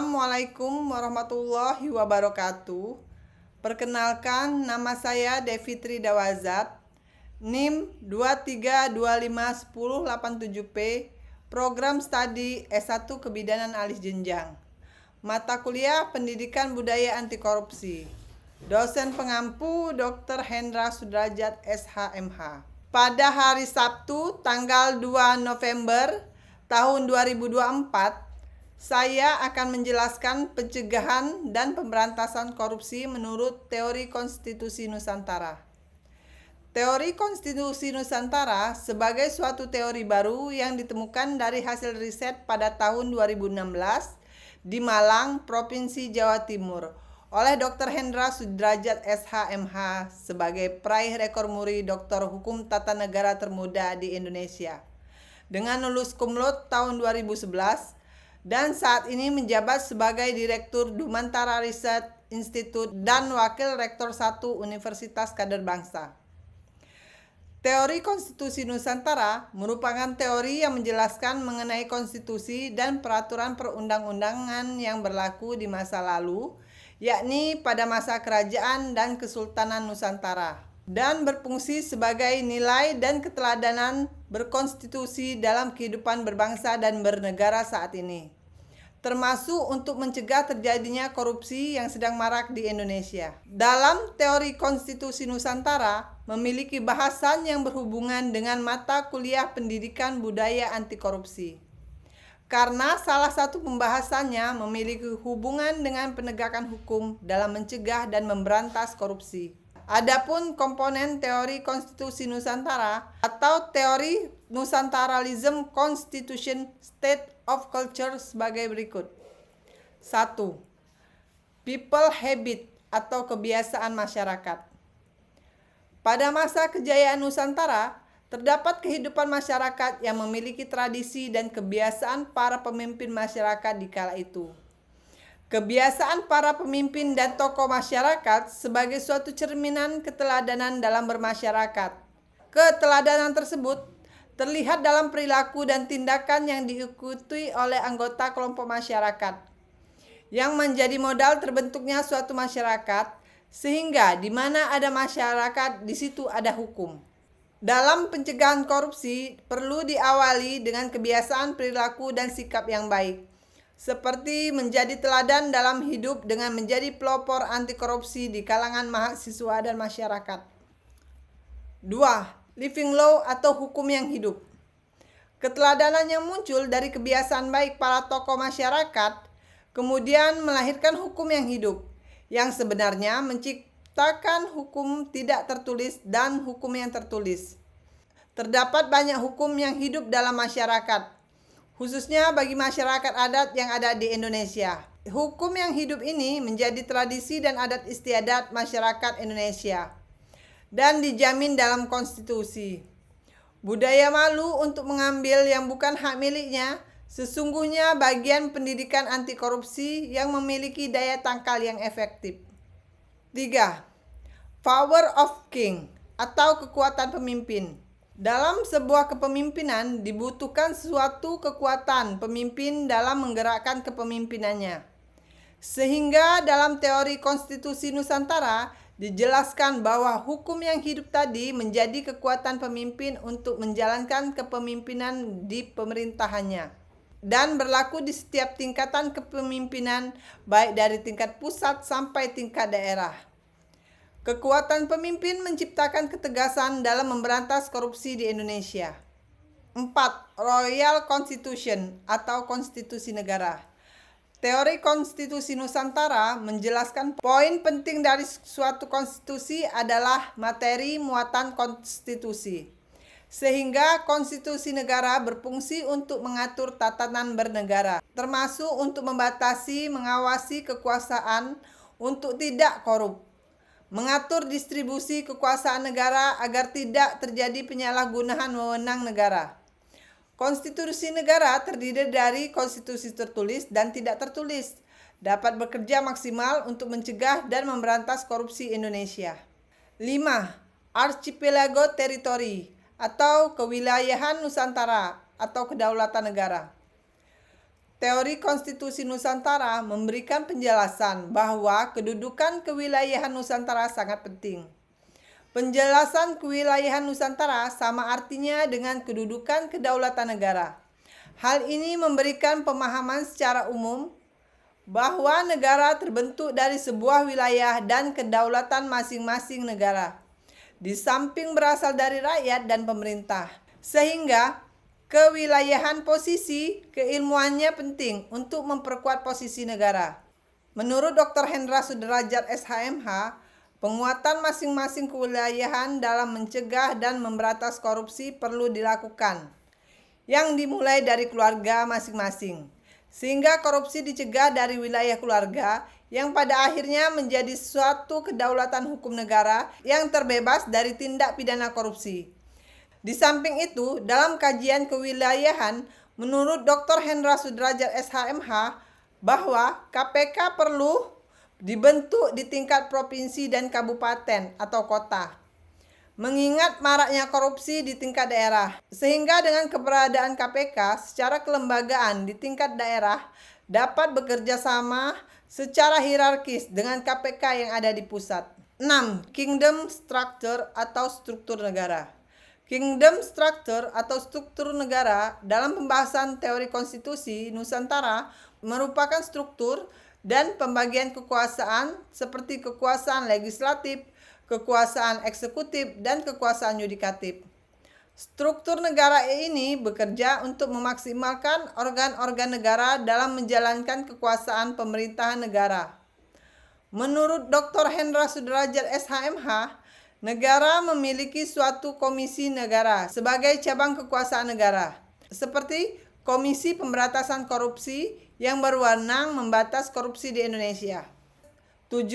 Assalamualaikum warahmatullahi wabarakatuh. Perkenalkan, nama saya Devitri Dawazat, NIM 23251087P, Program Studi S1 Kebidanan Alih Jenjang. Mata kuliah Pendidikan Budaya Anti Korupsi. Dosen pengampu Dr. Hendra Sudrajat SHMH. Pada hari Sabtu tanggal 2 November tahun 2024, saya akan menjelaskan pencegahan dan pemberantasan korupsi menurut teori konstitusi Nusantara. Teori konstitusi Nusantara sebagai suatu teori baru yang ditemukan dari hasil riset pada tahun 2016 di Malang, Provinsi Jawa Timur oleh Dr. Hendra Sudrajat SHMH sebagai peraih rekor muri Doktor Hukum Tata Negara termuda di Indonesia dengan lulus cum laude tahun 2011 dan saat ini menjabat sebagai Direktur Dumantara Research Institute dan Wakil Rektor 1 Universitas Kader Bangsa. Teori konstitusi Nusantara merupakan teori yang menjelaskan mengenai konstitusi dan peraturan perundang-undangan yang berlaku di masa lalu, yakni pada masa kerajaan dan kesultanan Nusantara, dan berfungsi sebagai nilai dan keteladanan berkonstitusi dalam kehidupan berbangsa dan bernegara saat ini, termasuk untuk mencegah terjadinya korupsi yang sedang marak di Indonesia. Dalam teori konstitusi Nusantara memiliki bahasan yang berhubungan dengan mata kuliah Pendidikan Budaya Anti Korupsi, karena salah satu pembahasannya memiliki hubungan dengan penegakan hukum dalam mencegah dan memberantas korupsi. Adapun komponen teori konstitusi Nusantara atau teori Nusantaralism Constitution State of Culture sebagai berikut. 1. People habit atau kebiasaan masyarakat. Pada masa kejayaan Nusantara, terdapat kehidupan masyarakat yang memiliki tradisi dan kebiasaan para pemimpin masyarakat di kala itu. Kebiasaan para pemimpin dan tokoh masyarakat sebagai suatu cerminan keteladanan dalam bermasyarakat. Keteladanan tersebut terlihat dalam perilaku dan tindakan yang diikuti oleh anggota kelompok masyarakat, yang menjadi modal terbentuknya suatu masyarakat, sehingga di mana ada masyarakat, di situ ada hukum. Dalam pencegahan korupsi perlu diawali dengan kebiasaan perilaku dan sikap yang baik, seperti menjadi teladan dalam hidup dengan menjadi pelopor anti korupsi di kalangan mahasiswa dan masyarakat. 2. Living law atau hukum yang hidup. Keteladanan yang muncul dari kebiasaan baik para tokoh masyarakat kemudian melahirkan hukum yang hidup, yang sebenarnya menciptakan hukum tidak tertulis dan hukum yang tertulis. Terdapat banyak hukum yang hidup dalam masyarakat, khususnya bagi masyarakat adat yang ada di Indonesia. Hukum yang hidup ini menjadi tradisi dan adat istiadat masyarakat Indonesia dan dijamin dalam konstitusi. Budaya malu untuk mengambil yang bukan hak miliknya sesungguhnya bagian pendidikan anti korupsi yang memiliki daya tangkal yang efektif. 3. Power of king atau kekuatan pemimpin. Dalam sebuah kepemimpinan dibutuhkan suatu kekuatan pemimpin dalam menggerakkan kepemimpinannya. Sehingga dalam teori konstitusi Nusantara dijelaskan bahwa hukum yang hidup tadi menjadi kekuatan pemimpin untuk menjalankan kepemimpinan di pemerintahannya dan berlaku di setiap tingkatan kepemimpinan, baik dari tingkat pusat sampai tingkat daerah. Kekuatan pemimpin menciptakan ketegasan dalam memberantas korupsi di Indonesia. 4. Royal Constitution atau konstitusi negara. Teori konstitusi Nusantara menjelaskan poin penting dari suatu konstitusi adalah materi muatan konstitusi, sehingga konstitusi negara berfungsi untuk mengatur tatanan bernegara, termasuk untuk membatasi, mengawasi kekuasaan untuk tidak korup, mengatur distribusi kekuasaan negara agar tidak terjadi penyalahgunaan wewenang negara. Konstitusi negara terdiri dari konstitusi tertulis dan tidak tertulis, dapat bekerja maksimal untuk mencegah dan memberantas korupsi Indonesia. 5. Archipelago Territory atau kewilayahan Nusantara atau kedaulatan negara. Teori Konstitusi Nusantara memberikan penjelasan bahwa kedudukan kewilayahan Nusantara sangat penting. Penjelasan kewilayahan Nusantara sama artinya dengan kedudukan kedaulatan negara. Hal ini memberikan pemahaman secara umum bahwa negara terbentuk dari sebuah wilayah dan kedaulatan masing-masing negara, di samping berasal dari rakyat dan pemerintah. Sehingga kewilayahan posisi keilmuannya penting untuk memperkuat posisi negara. Menurut Dr. Hendra Sudrajat SHMH, penguatan masing-masing kewilayahan dalam mencegah dan memberantas korupsi perlu dilakukan, yang dimulai dari keluarga masing-masing, sehingga korupsi dicegah dari wilayah keluarga yang pada akhirnya menjadi suatu kedaulatan hukum negara yang terbebas dari tindak pidana korupsi. Di samping itu, dalam kajian kewilayahan, menurut Dr. Hendra Sudrajat SHMH, bahwa KPK perlu dibentuk di tingkat provinsi dan kabupaten atau kota, mengingat maraknya korupsi di tingkat daerah. Sehingga dengan keberadaan KPK secara kelembagaan di tingkat daerah dapat bekerja sama secara hierarkis dengan KPK yang ada di pusat. 6. Kingdom Structure atau struktur negara. Kingdom structure atau struktur negara dalam pembahasan teori konstitusi Nusantara merupakan struktur dan pembagian kekuasaan seperti kekuasaan legislatif, kekuasaan eksekutif, dan kekuasaan yudikatif. Struktur negara ini bekerja untuk memaksimalkan organ-organ negara dalam menjalankan kekuasaan pemerintahan negara. Menurut Dr. Hendra Sudrajat SHMH, negara memiliki suatu komisi negara sebagai cabang kekuasaan negara, seperti Komisi Pemberantasan Korupsi yang berwenang membatas korupsi di Indonesia. 7.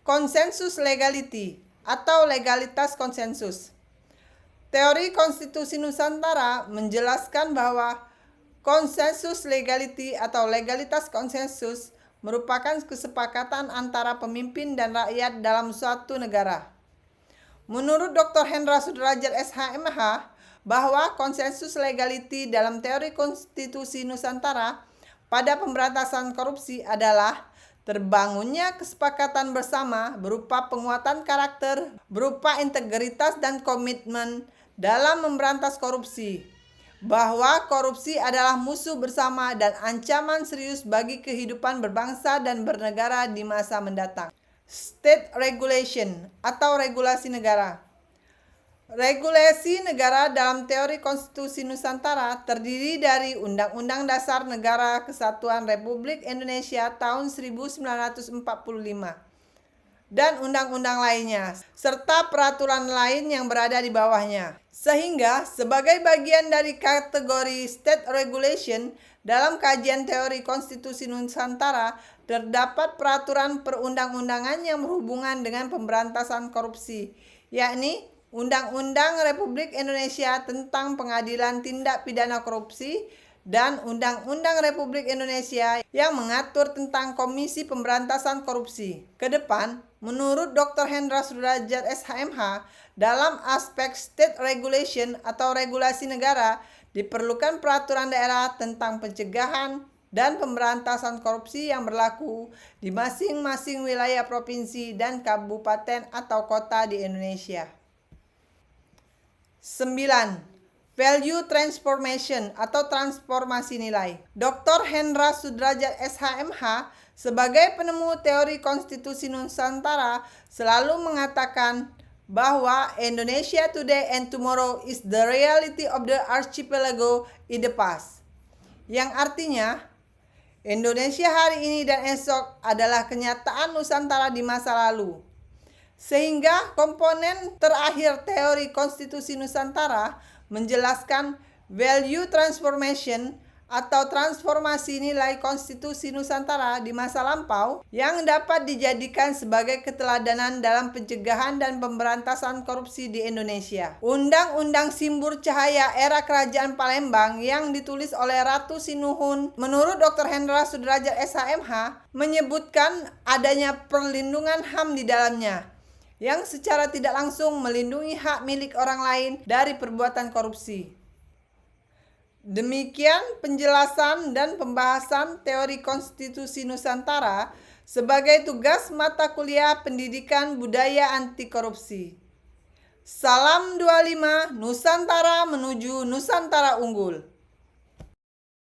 Konsensus legality atau legalitas konsensus. Teori Konstitusi Nusantara menjelaskan bahwa konsensus legality atau legalitas konsensus merupakan kesepakatan antara pemimpin dan rakyat dalam suatu negara. Menurut Dr. Hendra Sudrajat SHMH, bahwa konsensus legality dalam teori konstitusi Nusantara pada pemberantasan korupsi adalah terbangunnya kesepakatan bersama berupa penguatan karakter, berupa integritas dan komitmen dalam memberantas korupsi, bahwa korupsi adalah musuh bersama dan ancaman serius bagi kehidupan berbangsa dan bernegara di masa mendatang. State regulation atau regulasi negara. Regulasi negara dalam teori konstitusi Nusantara terdiri dari Undang-Undang Dasar Negara Kesatuan Republik Indonesia tahun 1945 dan undang-undang lainnya, serta peraturan lain yang berada di bawahnya. Sehingga sebagai bagian dari kategori state regulation dalam kajian teori konstitusi Nusantara terdapat peraturan perundang-undangan yang berhubungan dengan pemberantasan korupsi, yakni Undang-Undang Republik Indonesia tentang Pengadilan Tindak Pidana Korupsi dan Undang-Undang Republik Indonesia yang mengatur tentang Komisi Pemberantasan Korupsi. Kedepan, menurut Dr. Hendra Sudrajat SHMH, dalam aspek state regulation atau regulasi negara, diperlukan peraturan daerah tentang pencegahan dan pemberantasan korupsi yang berlaku di masing-masing wilayah provinsi dan kabupaten atau kota di Indonesia. 9. Value transformation atau transformasi nilai. Dr. Hendra Sudrajat SHMH sebagai penemu teori konstitusi Nusantara selalu mengatakan bahwa Indonesia today and tomorrow is the reality of the archipelago in the past, yang artinya Indonesia hari ini dan esok adalah kenyataan Nusantara di masa lalu. Sehingga komponen terakhir teori konstitusi Nusantara menjelaskan value transformation atau transformasi nilai konstitusi Nusantara di masa lampau yang dapat dijadikan sebagai keteladanan dalam pencegahan dan pemberantasan korupsi di Indonesia. Undang-Undang Simbur Cahaya era Kerajaan Palembang yang ditulis oleh Ratu Sinuhun menurut Dr. Hendra Sudrajat SHMH menyebutkan adanya perlindungan HAM di dalamnya yang secara tidak langsung melindungi hak milik orang lain dari perbuatan korupsi. Demikian penjelasan dan pembahasan teori konstitusi Nusantara sebagai tugas mata kuliah Pendidikan Budaya Anti Korupsi. Salam 25 Nusantara menuju Nusantara unggul.